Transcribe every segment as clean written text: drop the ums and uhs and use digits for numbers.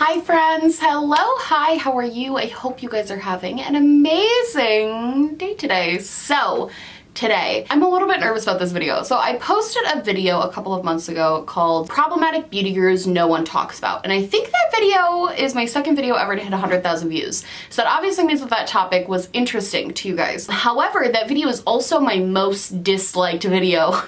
Hi friends, hello, hi, how are you? I hope you guys are having an amazing day today. So today, I'm a little bit nervous about this video. So I posted a video a couple of months ago called Problematic Beauty Gurus No One Talks About. And I think that video is my second video ever to hit 100,000 views. So that obviously means that that topic was interesting to you guys. However, that video is also my most disliked video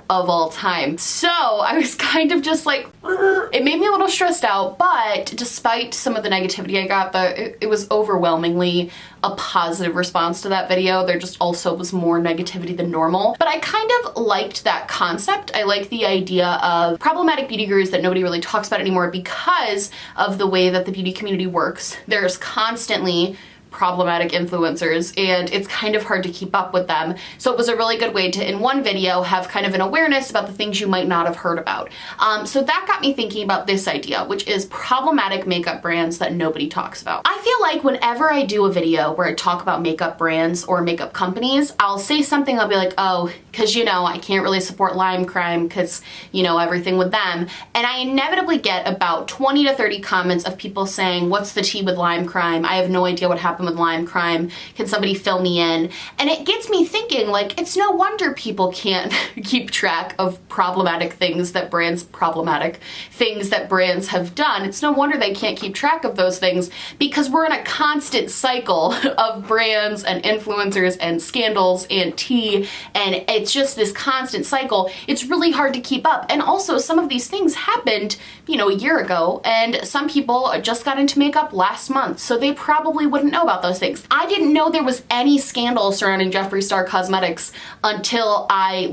of all time. So I was kind of just like, it made me a little stressed out, but despite some of the negativity I got, it was overwhelmingly a positive response to that video. There just also was more negativity than normal. But I kind of liked that concept. I like the idea of problematic beauty gurus that nobody really talks about anymore because of the way that the beauty community works. There's constantly problematic influencers and it's kind of hard to keep up with them. So it was a really good way to, in one video, have kind of an awareness about the things you might not have heard about. So that got me thinking about this idea, which is problematic makeup brands that nobody talks about. I feel like whenever I do a video where I talk about makeup brands or makeup companies, I'll say something, I'll be like, oh, because you know, I can't really support Lime Crime because, you know, everything with them. And I inevitably get about 20 to 30 comments of people saying, what's the tea with Lime Crime? I have no idea what happened with Lime Crime. Can somebody fill me in? And it gets me thinking, like, it's no wonder people can't keep track of problematic things that brands have done. It's no wonder they can't keep track of those things because we're in a constant cycle of brands and influencers and scandals and tea, and it's just this constant cycle. It's really hard to keep up. And also some of these things happened, you know, a year ago, and some people just got into makeup last month, so they probably wouldn't know about those things. I didn't know there was any scandal surrounding Jeffree Star Cosmetics until I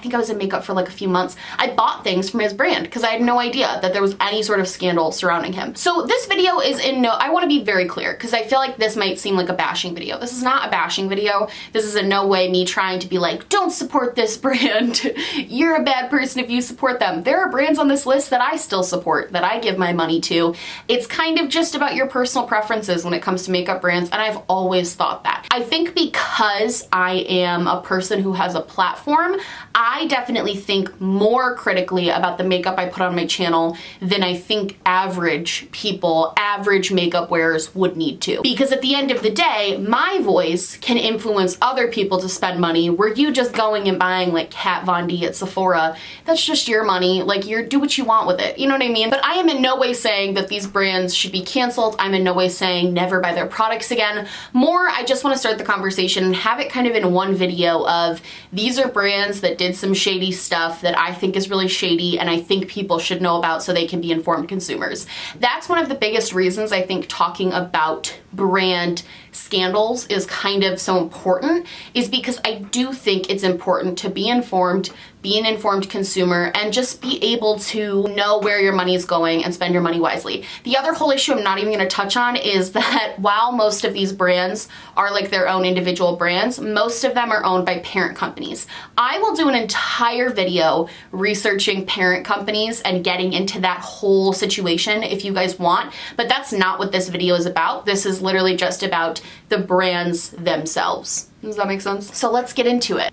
think I was in makeup for like a few months. I bought things from his brand because I had no idea that there was any sort of scandal surrounding him. So this video is I want to be very clear because I feel like this might seem like a bashing video. This is not a bashing video. This is in no way me trying to be like, don't support this brand. You're a bad person if you support them. There are brands on this list that I still support, that I give my money to. It's kind of just about your personal preferences when it comes to makeup brands, and I've always thought that. I think because I am a person who has a platform, I definitely think more critically about the makeup I put on my channel than I think average people, average makeup wearers would need to. Because at the end of the day, my voice can influence other people to spend money where you just going and buying like Kat Von D at Sephora. That's just your money. Like, do what you want with it. You know what I mean? But I am in no way saying that these brands should be canceled. I'm in no way saying never buy their products again. More, I just want to start the conversation and have it kind of in one video of these are brands that did some shady stuff that I think is really shady and I think people should know about so they can be informed consumers. That's one of the biggest reasons I think talking about brand scandals is kind of so important, is because I do think it's important to be informed, be an informed consumer, and just be able to know where your money is going and spend your money wisely. The other whole issue I'm not even going to touch on is that while most of these brands are like their own individual brands, most of them are owned by parent companies. I will do an entire video researching parent companies and getting into that whole situation if you guys want, but that's not what this video is about. This is literally just about the brands themselves. Does that make sense? So let's get into it.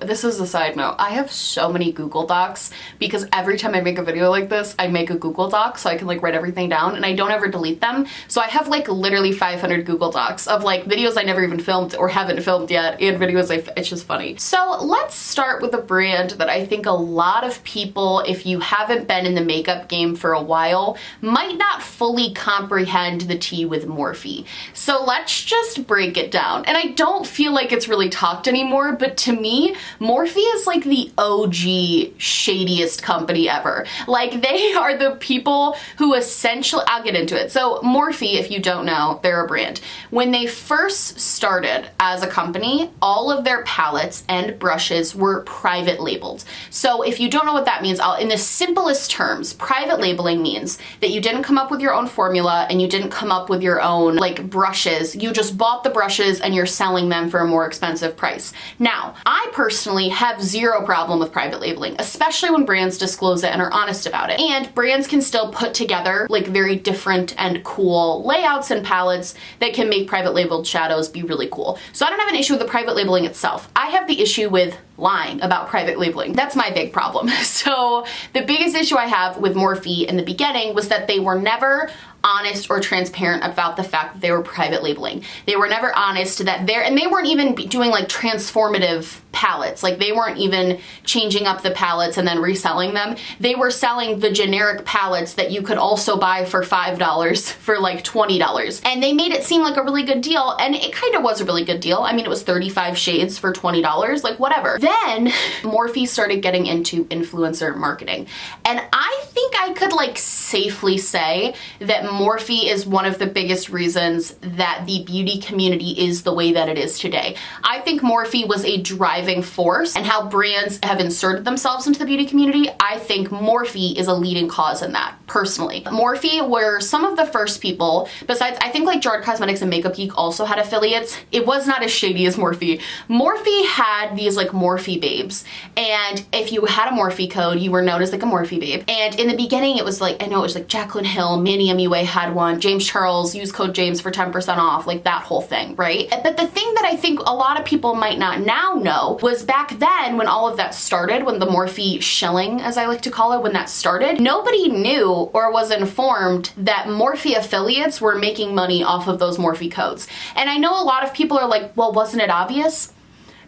This is a side note, I have so many Google Docs because every time I make a video like this, I make a Google Doc so I can like write everything down and I don't ever delete them. So I have like literally 500 Google Docs of like videos I never even filmed or haven't filmed yet and videos it's just funny. So let's start with a brand that I think a lot of people, if you haven't been in the makeup game for a while, might not fully comprehend the tea with Morphe. So let's just break it down. And I don't feel like it's really talked anymore, but to me, Morphe is like the OG shadiest company ever. Like, they are the people who essentially, I'll get into it. So Morphe, if you don't know, they're a brand. When they first started as a company, all of their palettes and brushes were private labeled. So if you don't know what that means, in the simplest terms, private labeling means that you didn't come up with your own formula and you didn't come up with your own like brushes. You just bought the brushes and you're selling reselling them for a more expensive price. Now, I personally have zero problem with private labeling, especially when brands disclose it and are honest about it. And brands can still put together like very different and cool layouts and palettes that can make private labeled shadows be really cool. So I don't have an issue with the private labeling itself. I have the issue with lying about private labeling. That's my big problem. So the biggest issue I have with Morphe in the beginning was that they were never honest or transparent about the fact that they were private labeling. They were never honest that and they weren't even doing like transformative palettes. Like they weren't even changing up the palettes and then reselling them. They were selling the generic palettes that you could also buy for $5 for like $20. And they made it seem like a really good deal, and it kind of was a really good deal. I mean, it was 35 shades for $20, like whatever. Then Morphe started getting into influencer marketing. And I think I could like safely say that Morphe is one of the biggest reasons that the beauty community is the way that it is today. I think Morphe was a driving force, and how brands have inserted themselves into the beauty community. I think Morphe is a leading cause in that, personally. Morphe were some of the first people, besides I think like Gerard Cosmetics and Makeup Geek also had affiliates. It was not as shady as Morphe. Morphe had these like Morphe babes, and if you had a Morphe code, you were known as like a Morphe babe. And in the beginning, it was like, I know it was like Jaclyn Hill, Manny MUA had one, James Charles, use code James for 10% off, like that whole thing, right? But the thing that I think a lot of people might not now know was back then when all of that started, when the Morphe shilling, as I like to call it, when that started, nobody knew or was informed that Morphe affiliates were making money off of those Morphe codes. And I know a lot of people are like, well, wasn't it obvious?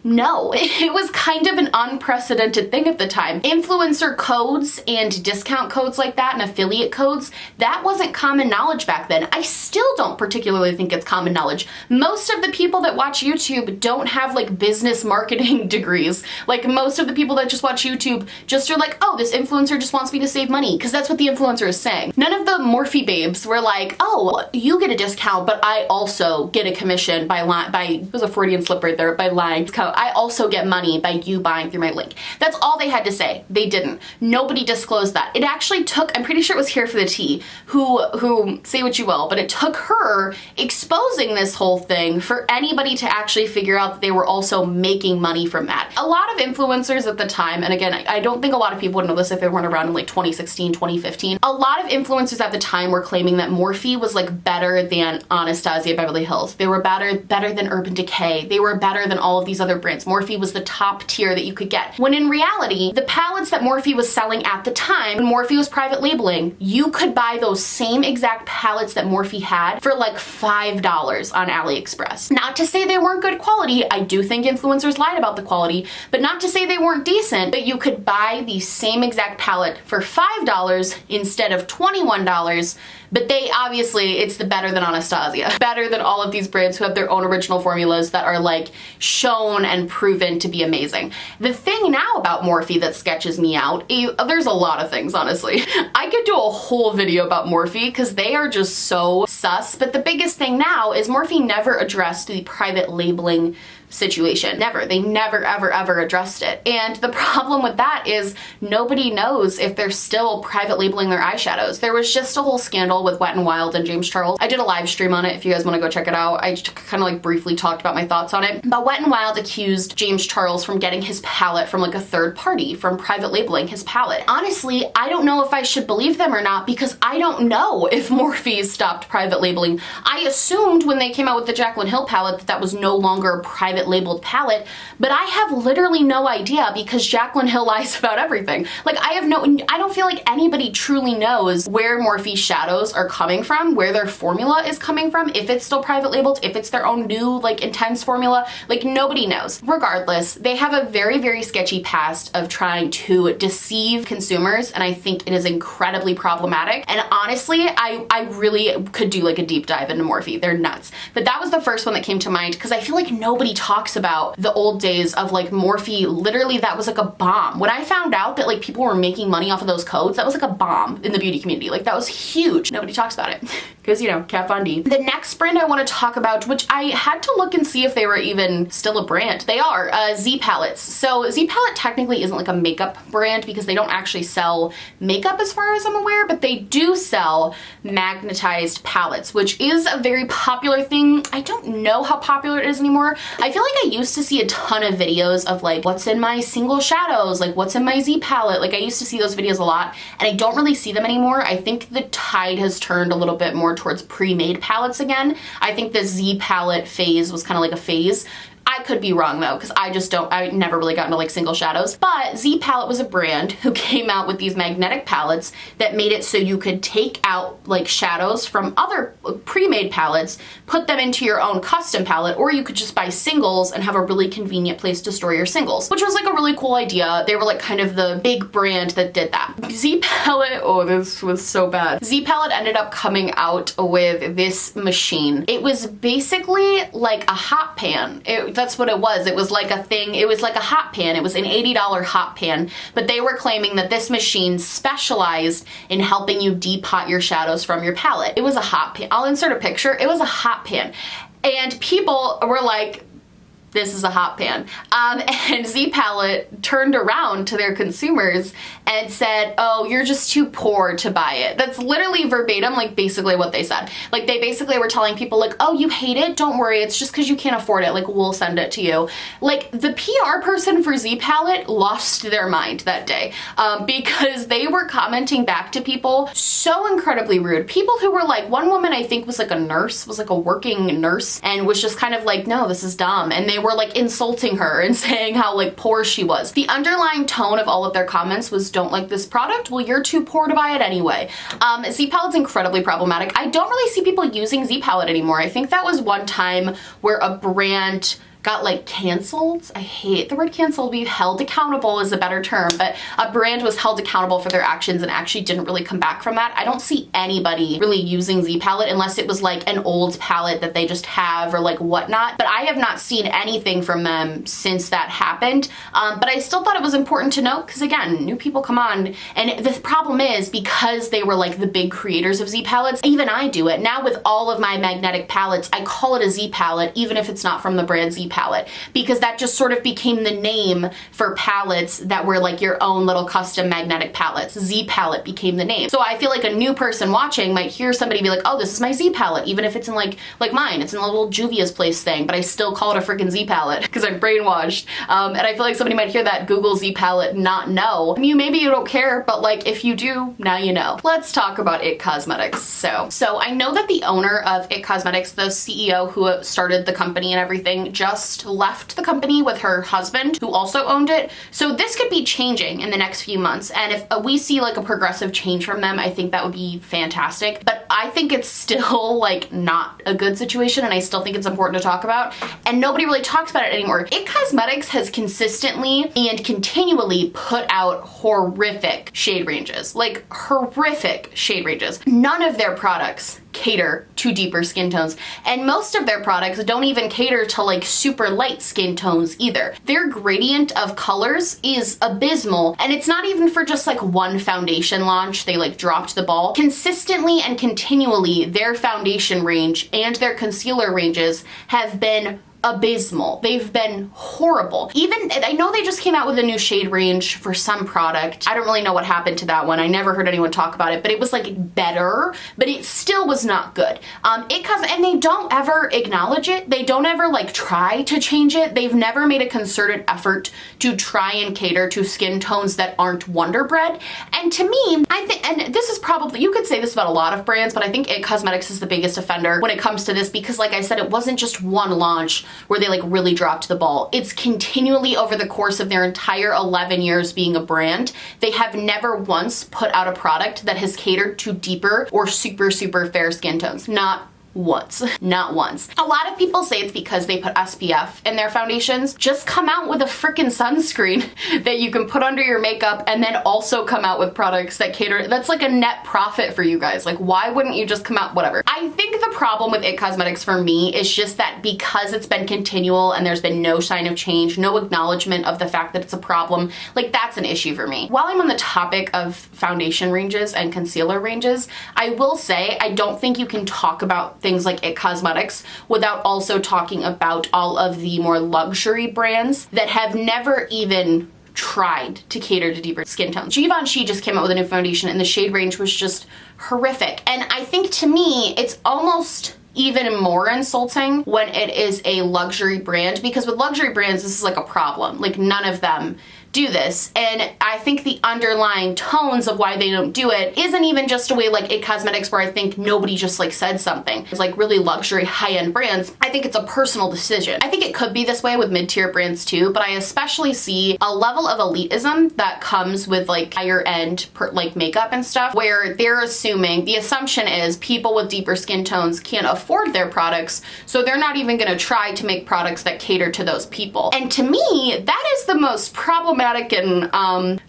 No, it was kind of an unprecedented thing at the time. Influencer codes and discount codes like that and affiliate codes, that wasn't common knowledge back then. I still don't particularly think it's common knowledge. Most of the people that watch YouTube don't have like business marketing degrees. Like most of the people that just watch YouTube just are like, oh, this influencer just wants me to save money, because that's what the influencer is saying. None of the Morphe babes were like, oh, you get a discount, but I also get a commission by it was a Freudian slip right there, by lying. I also get money by you buying through my link. That's all they had to say. They didn't. Nobody disclosed that. It actually took, I'm pretty sure it was Here for the Tea, who say what you will, but it took her exposing this whole thing for anybody to actually figure out that they were also making money from that. A lot of influencers at the time, and again, I don't think a lot of people would know this if they weren't around in like 2016, 2015, a lot of influencers at the time were claiming that Morphe was like better than Anastasia Beverly Hills. They were better than Urban Decay. They were better than all of these other brands. Morphe was the top tier that you could get. When in reality, the palettes that Morphe was selling at the time, when Morphe was private labeling, you could buy those same exact palettes that Morphe had for like $5 on AliExpress. Not to say they weren't good quality. I do think influencers lied about the quality, but not to say they weren't decent, but you could buy the same exact palette for $5 instead of $21. But they obviously, it's the better than Anastasia. Better than all of these brands who have their own original formulas that are like shown and proven to be amazing. The thing now about Morphe that sketches me out, there's a lot of things, honestly. I could do a whole video about Morphe because they are just so sus, but the biggest thing now is Morphe never addressed the private labeling situation. Never. They never, ever addressed it. And the problem with that is nobody knows if they're still private labeling their eyeshadows. There was just a whole scandal with Wet n Wild and James Charles. I did a live stream on it if you guys want to go check it out. I just kind of like briefly talked about my thoughts on it. But Wet n Wild accused James Charles from getting his palette from like a third party, from private labeling his palette. Honestly, I don't know if I should believe them or not because I don't know if Morphe stopped private labeling. I assumed when they came out with the Jaclyn Hill palette that was no longer a private labeled palette, but I have literally no idea because Jaclyn Hill lies about everything. Like I don't feel like anybody truly knows where Morphe's shadows are coming from, where their formula is coming from, if it's still private labeled, if it's their own new like intense formula, like nobody knows. Regardless, they have a very, very sketchy past of trying to deceive consumers, and I think it is incredibly problematic. And honestly, I really could do like a deep dive into Morphe. They're nuts. But that was the first one that came to mind because I feel like nobody talks about the old days of like Morphe. Literally, that was like a bomb. When I found out that like people were making money off of those codes, that was like a bomb in the beauty community. Like that was huge. Nobody talks about it. because, you know, Kat Von D. The next brand I want to talk about, which I had to look and see if they were even still a brand. They are Z Palettes. So Z Palette technically isn't like a makeup brand because they don't actually sell makeup as far as I'm aware, but they do sell magnetized palettes, which is a very popular thing. I don't know how popular it is anymore. I feel like I used to see a ton of videos of like, what's in my single shadows, like what's in my Z palette. Like I used to see those videos a lot, and I don't really see them anymore. I think the tide has turned a little bit more towards pre-made palettes again. I think the Z palette phase was kind of like a phase. I could be wrong though, because I never really got into like single shadows. But Z Palette was a brand who came out with these magnetic palettes that made it so you could take out like shadows from other pre-made palettes, put them into your own custom palette, or you could just buy singles and have a really convenient place to store your singles, which was like a really cool idea. They were like kind of the big brand that did that. Z Palette, oh, this was so bad. Z Palette ended up coming out with this machine. It was basically like a hot pan. That's what it was. It was like a thing. It was like a hot pan. It was an $80 hot pan, but they were claiming that this machine specialized in helping you depot your shadows from your palette. It was a hot pan. I'll insert a picture. It was a hot pan. And people were like, this is a hot pan. And Z Palette turned around to their consumers and said, oh, you're just too poor to buy it. That's literally verbatim, like basically what they said. Like they basically were telling people like, oh, you hate it? Don't worry. It's just because you can't afford it. Like we'll send it to you. Like the PR person for Z Palette lost their mind that day because they were commenting back to people so incredibly rude. People who were like, one woman I think was like a nurse, was like a working nurse, and was just kind of like, no, this is dumb. And they were like insulting her and saying how like poor she was. The underlying tone of all of their comments was, don't like this product? Well, you're too poor to buy it anyway. Z Palette's incredibly problematic. I don't really see people using Z Palette anymore. I think that was one time where a brand got like canceled. I hate the word canceled. Be held accountable is a better term, but a brand was held accountable for their actions and actually didn't really come back from that. I don't see anybody really using Z Palette unless it was like an old palette that they just have or like whatnot, but I have not seen anything from them since that happened. But I still thought it was important to note because again, new people come on, and the problem is because they were like the big creators of Z Palettes, even I do it. Now with all of my magnetic palettes, I call it a Z Palette even if it's not from the brand Z Palette, because that just sort of became the name for palettes that were like your own little custom magnetic palettes. Z Palette became the name. So I feel like a new person watching might hear somebody be like, oh, this is my Z Palette, even if it's in like mine, it's in a little Juvia's Place thing, but I still call it a freaking Z Palette because I'm brainwashed. And I feel like somebody might hear that, Google Z Palette, not know. Maybe you don't care, but like if you do, now you know. Let's talk about IT Cosmetics. So I know that the owner of IT Cosmetics, the CEO who started the company and everything, just left the company with her husband who also owned it. So this could be changing in the next few months. And if we see like a progressive change from them, I think that would be fantastic. But I think it's still like not a good situation, and I still think it's important to talk about. And nobody really talks about it anymore. IT Cosmetics has consistently and continually put out horrific shade ranges, like horrific shade ranges. None of their products cater to deeper skin tones, and most of their products don't even cater to like super light skin tones either. Their gradient of colors is abysmal, and it's not even for just like one foundation launch. They like dropped the ball. Consistently and continually, their foundation range and their concealer ranges have been abysmal. They've been horrible. Even, I know they just came out with a new shade range for some product. I don't really know what happened to that one. I never heard anyone talk about it, but it was like better, but it still was not good. And they don't ever acknowledge it. They don't ever like try to change it. They've never made a concerted effort to try and cater to skin tones that aren't Wonder Bread. And to me, I think, and this is probably, you could say this about a lot of brands, but I think IT Cosmetics is the biggest offender when it comes to this, because like I said, it wasn't just one launch where they like really dropped the ball. It's continually over the course of their entire 11 years being a brand. They have never once put out a product that has catered to deeper or super fair skin tones. Not once. Not once. A lot of people say it's because they put SPF in their foundations. Just come out with a freaking sunscreen that you can put under your makeup and then also come out with products that cater. That's like a net profit for you guys. Like, why wouldn't you just come out, whatever. I think the problem with IT Cosmetics for me is just that because it's been continual and there's been no sign of change, no acknowledgement of the fact that it's a problem, like that's an issue for me. While I'm on the topic of foundation ranges and concealer ranges, I will say I don't think you can talk about things like IT Cosmetics without also talking about all of the more luxury brands that have never even tried to cater to deeper skin tones. Givenchy just came out with a new foundation and the shade range was just horrific. And I think to me, it's almost even more insulting when it is a luxury brand, because with luxury brands, this is like a problem. Like, none of them do this. And I think the underlying tones of why they don't do it isn't even just a way like IT Cosmetics where I think nobody just like said something. It's like really luxury high-end brands. I think it's a personal decision. I think it could be this way with mid-tier brands too, but I especially see a level of elitism that comes with like higher end like makeup and stuff, where they're assuming, the assumption is people with deeper skin tones can't afford their products, so they're not even gonna try to make products that cater to those people. And to me, that is the most problematic and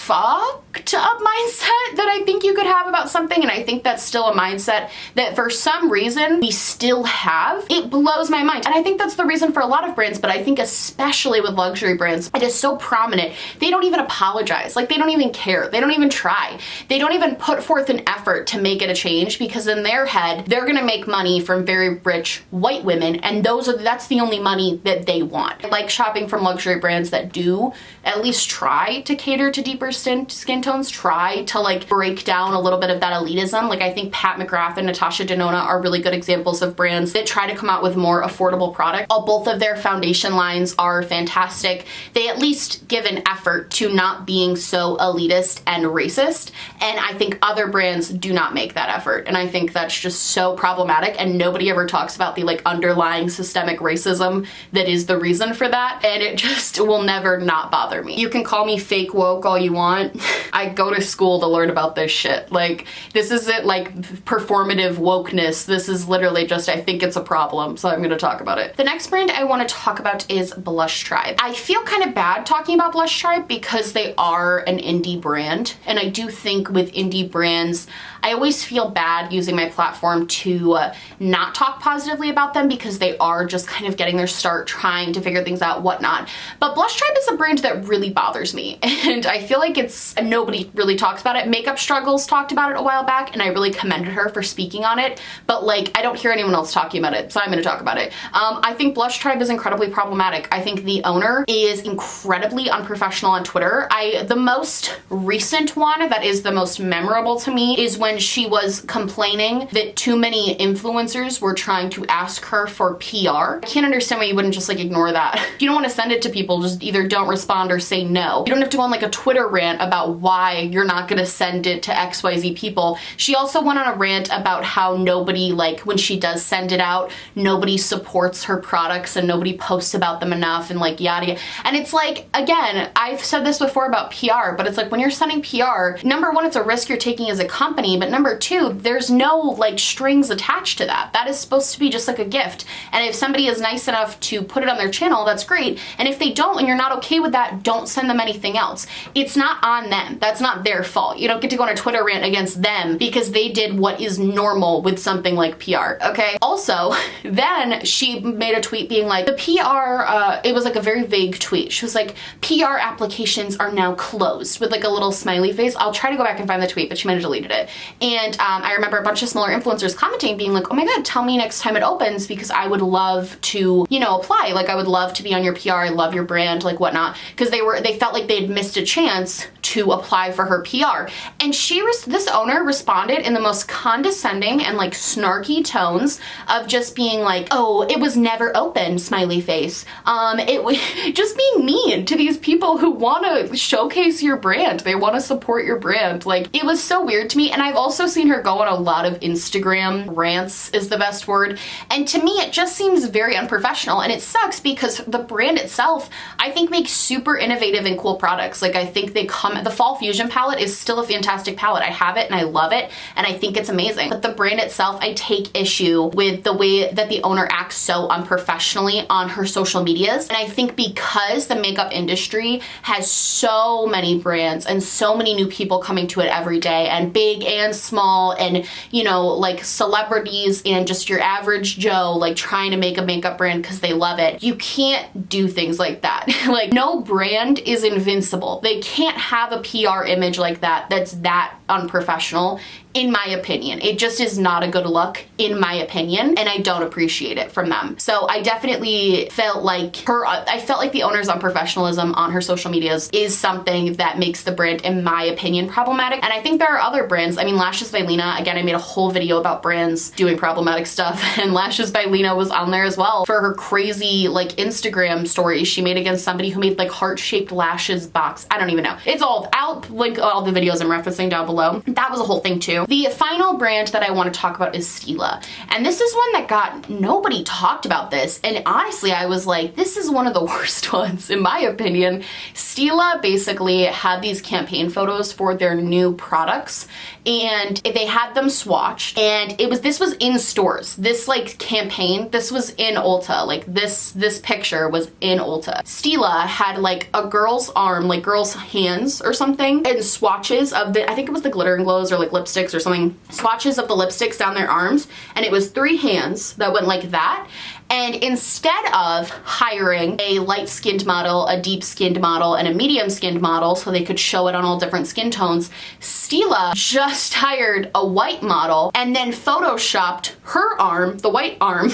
fucked up mindset that I think you could have about something, and I think that's still a mindset that for some reason we still have. It blows my mind, and I think that's the reason for a lot of brands, but I think especially with luxury brands, it is so prominent. They don't even apologize. Like, they don't even care. They don't even try. They don't even put forth an effort to make it a change, because in their head, they're gonna make money from very rich white women, and that's the only money that they want. I like shopping from luxury brands that do at least try to cater to deeper skin tones, try to like break down a little bit of that elitism. Like, I think Pat McGrath and Natasha Denona are really good examples of brands that try to come out with more affordable product. Both of their foundation lines are fantastic. They at least give an effort to not being so elitist and racist, and I think other brands do not make that effort, and I think that's just so problematic, and nobody ever talks about the like underlying systemic racism that is the reason for that, and it just will never not bother me. You can call me fake woke all you want. I go to school to learn about this shit. Like, this isn't like performative wokeness. This is literally just, I think it's a problem, so I'm gonna talk about it. The next brand I want to talk about is Blush Tribe. I feel kind of bad talking about Blush Tribe because they are an indie brand, and I do think with indie brands, I always feel bad using my platform to not talk positively about them because they are just kind of getting their start, trying to figure things out, whatnot. But Blush Tribe is a brand that really bothers me, and I feel like nobody really talks about it. Makeup Struggles talked about it a while back, and I really commended her for speaking on it, but like, I don't hear anyone else talking about it, so I'm gonna talk about it. I think Blush Tribe is incredibly problematic. I think the owner is incredibly unprofessional on Twitter. The most recent one that is the most memorable to me is when she was complaining that too many influencers were trying to ask her for PR. I can't understand why you wouldn't just like ignore that. If you don't want to send it to people, just either don't respond or say no. You don't have to go on like a Twitter rant about why you're not gonna send it to XYZ people. She also went on a rant about how nobody, like when she does send it out, nobody supports her products and nobody posts about them enough and like yada yada. And it's like, again, I've said this before about PR, but it's like when you're sending PR, number one, it's a risk you're taking as a company, but number two, there's no like strings attached to that. That is supposed to be just like a gift. And if somebody is nice enough to put it on their channel, that's great. And if they don't and you're not okay with that, don't send them anything else. It's not on them. That's not their fault. You don't get to go on a Twitter rant against them because they did what is normal with something like PR, okay? Also, then she made a tweet being like, the PR, it was like a very vague tweet. She was like, PR applications are now closed with like a little smiley face. I'll try to go back and find the tweet, but she might have deleted it. And I remember a bunch of smaller influencers commenting being like, oh my God, tell me next time it opens because I would love to, you know, apply. Like, I would love to be on your PR. I love your brand, like whatnot. Because they felt like they'd missed a chance to apply for her PR. And this owner responded in the most condescending and like snarky tones of just being like, oh, it was never open, smiley face. It was just being mean to these people who want to showcase your brand. They want to support your brand. Like, it was so weird to me. And I've also seen her go on a lot of Instagram rants is the best word. And to me, it just seems very unprofessional. And it sucks because the brand itself, I think, makes super innovative and cool products. Like, I think the fall fall fusion palette is still a fantastic palette. I have it and I love it and I think it's amazing. But the brand itself, I take issue with the way that the owner acts so unprofessionally on her social medias. And I think because the makeup industry has so many brands and so many new people coming to it every day, and big and small, and you know, like celebrities and just your average Joe like trying to make a makeup brand because they love it, you can't do things like that. Like, no brand is invincible. They can't have a PR image like that that's that unprofessional, in my opinion. It just is not a good look, in my opinion, and I don't appreciate it from them. So I definitely felt like the owner's unprofessionalism on her social medias is something that makes the brand, in my opinion, problematic. And I think there are other brands. I mean, Lashes by Lena, again, I made a whole video about brands doing problematic stuff, and Lashes by Lena was on there as well for her crazy like Instagram stories she made against somebody who made like heart-shaped lashes box. I don't even know. It's all, I'll link all the videos I'm referencing down below. That was a whole thing too. The final brand that I want to talk about is Stila. And this is one that nobody talked about this. And honestly, I was like, this is one of the worst ones, in my opinion. Stila basically had these campaign photos for their new products, and they had them swatched, and this was in stores. This like campaign, this was in Ulta. Like this picture was in Ulta. Stila had like a girl's arm, like girl's hands or something, and swatches of I think it was the Glitter and Glows or like lipsticks or something, swatches of the lipsticks down their arms, and it was 3 hands that went like that. And instead of hiring a light-skinned model, a deep-skinned model, and a medium-skinned model so they could show it on all different skin tones, Stila just hired a white model and then photoshopped her arm, the white arm,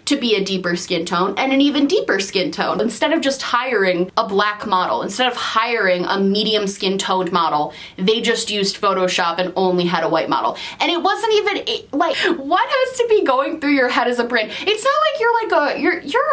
to be a deeper skin tone and an even deeper skin tone. Instead of just hiring a black model, instead of hiring a medium skin toned model, they just used Photoshop and only had a white model. And it wasn't even, like, what has to be going through your head as a brand? It's not like you're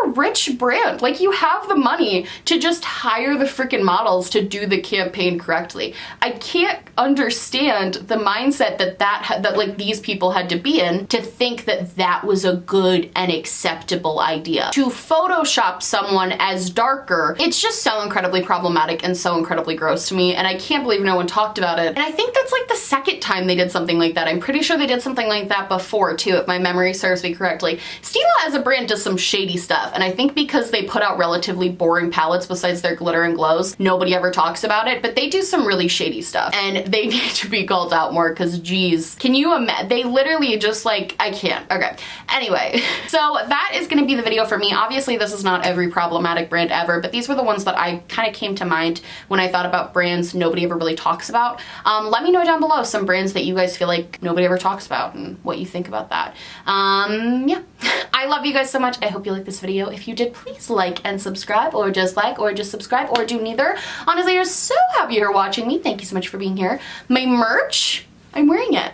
a rich brand. Like, you have the money to just hire the freaking models to do the campaign correctly. I can't understand the mindset that like these people had to be in to think that that was a good and acceptable idea. To Photoshop someone as darker, it's just so incredibly problematic and so incredibly gross to me, and I can't believe no one talked about it. And I think that's like the second time they did something like that. I'm pretty sure they did something like that before too, if my memory serves me correctly. Stila as a brand does some shady stuff, and I think because they put out relatively boring palettes besides their Glitter and Glows, nobody ever talks about it, but they do some really shady stuff, and they need to be called out more, because geez, can you imagine? They literally just like, I can't. Okay, anyway, so that is gonna be the video for me. Obviously this is not every problematic brand ever, but these were the ones that I kind of came to mind when I thought about brands nobody ever really talks about. Let me know down below some brands that you guys feel like nobody ever talks about and what you think about that. Yeah. I love you guys so much. I hope you liked this video. If you did, please like and subscribe, or just like, or just subscribe, or do neither. Honestly, you're so happy you're watching me. Thank you so much for being here. My merch, I'm wearing it.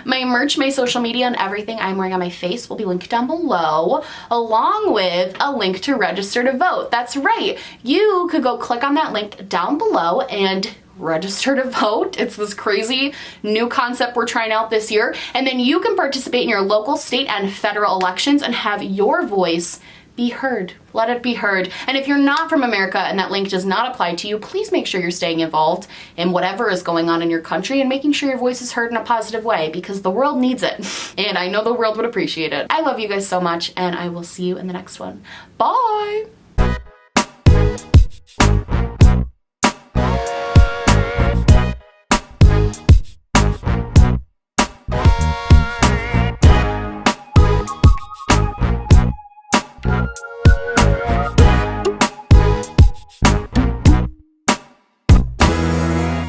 My merch, my social media, and everything I'm wearing on my face will be linked down below, along with a link to register to vote. That's right. You could go click on that link down below and register to vote. It's this crazy new concept we're trying out this year. And then you can participate in your local, state, and federal elections and have your voice be heard. Let it be heard. And if you're not from America and that link does not apply to you, please make sure you're staying involved in whatever is going on in your country and making sure your voice is heard in a positive way, because the world needs it. And I know the world would appreciate it. I love you guys so much, and I will see you in the next one. Bye!